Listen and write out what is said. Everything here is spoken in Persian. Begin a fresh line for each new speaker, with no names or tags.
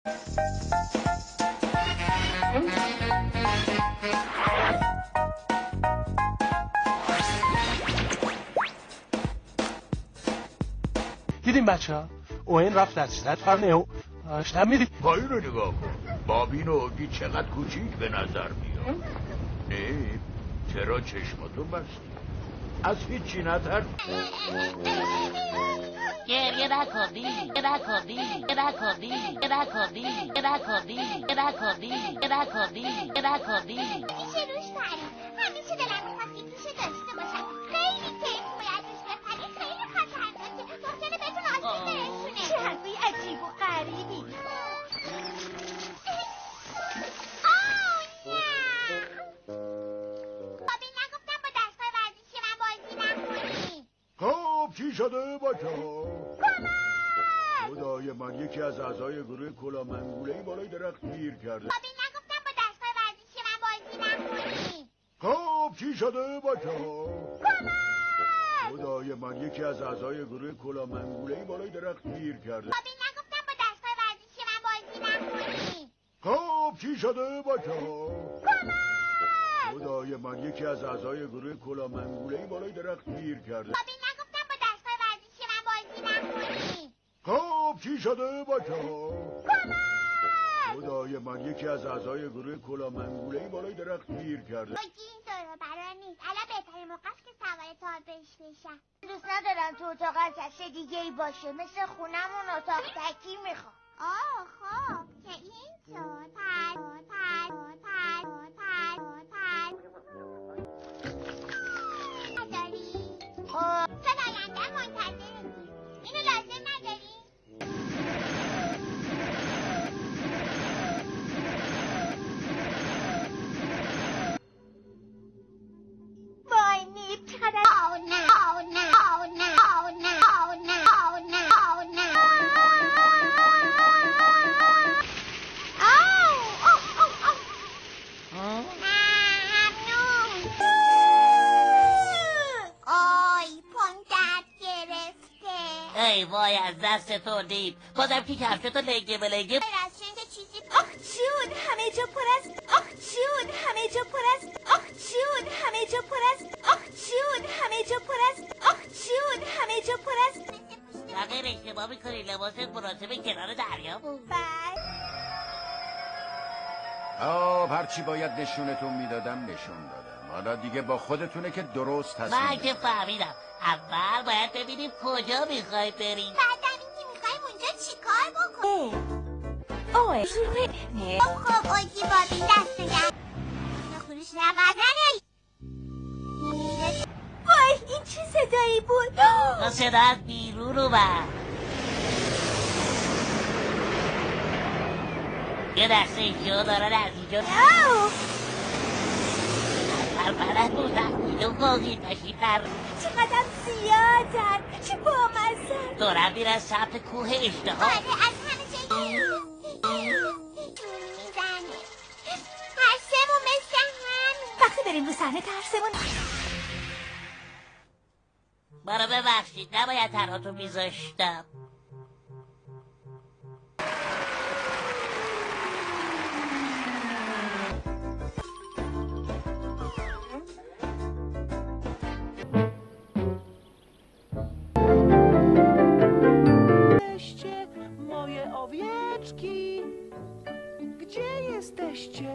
دیدیم بچه ها؟ اوین رفت در چیزت فرنه شنم میدید
پایی رو نگاه کن. بابین و اوگی چقدر کوچیک به نظر میاد. نه چرا چشماتو بستی؟ از هیچی نترس.
گریه نکن بیلی، نکن بیلی، نکن بیلی، نکن بیلی، نکن بیلی، نکن بیلی، نکن بیلی، نکن بیلی.
میشه روش پرید. همیشه دلم میخواست یک گوشه داشته باشم. خیلی کیف باید روش بپری. خیلی خطرناکه. ممکنه بهتون آسیب برسونه. چه حرفی عجیب و غریبی. بابی نگفتم با دستگاه ورزشی من بازی نکنی.
خب چی شده بچه ها؟
کمک!
خدای من یکی از اعضای گروه کلا منگوله‌ای بالای درخت گیر کرده.
بابی نگفتم با دستگاه ورزشی من بازی نکنی.
خب چی شده بچه ها؟
کمک!
خدای من یکی از اعضای گروه کلا منگوله‌ای بالای درخت گیر کرده.
بابی نگفتم با دستگاه ورزشی من بازی نکنی.
خب چی شده بچه ها؟
کمک!
خدای من یکی از اعضای گروه کلا منگوله‌ای بالای درخت گیر کرده.
بابی نگفتم با دستگاه ورزشی من بازی نکنی.
خب چی شده بچه ها؟
کمک!
خدای من یکی از اعضای گروه کلا منگوله‌ای بالای درخت گیر کرده.
بگی این دور برا نیست. الان بهترین موقع است که سوار تابش بشم. دوست ندارم تو اتاقم کسی دیگه ای باشه. مثل خونمون اتاق تکی میخوام. آه خب که اینطور نداری؟ خب صداینده منتظرتیم. اینو لازم نداری؟ وای نیب چقدر آه نه آه نه آه نه آه نه آه نه آه نه آه نه آی پام درد گرفته.
ای وای از دست تو دیب. بازم که کفشتو لگه به لگه.
از چند چیزی آخ جون همه جا پر است. آخ جون همه جا پر است. آخ جون همه جا پر است. آخ جون همه جا پر است. آخ جون همه جا پر است.
اگر اشتباه میکنی لباست مناسب کنار دریا بود.
هرچی باید نشونتون میدادم نشون دادم. حالا دیگه با خودتونه که درست تصمیم
من که فهمیدم. اول باید ببینیم کجا میخوای بریم.
بعدم اینکه میخوایم اونجا چیکار بکنیم.
اوه
خب اوگی بابی دست نگه. خروش نقدنه. وای این چه صدایی بود؟
تا صدا از بیرون اومد. یه دسته اینجا دارن از اینجا پرپرد بودن. اینو باقی تشیفر
چقدر زیادن. چه بامزن.
دارن میرن سمت کوه اشتها.
آره از همه جایی میزنه. ترسمون مثل هم.
وقتی بریم رو صحنه ترسمون
برا ببخشید نباید تنها تو میذاشتم.
Moje owieczki, gdzie jesteście?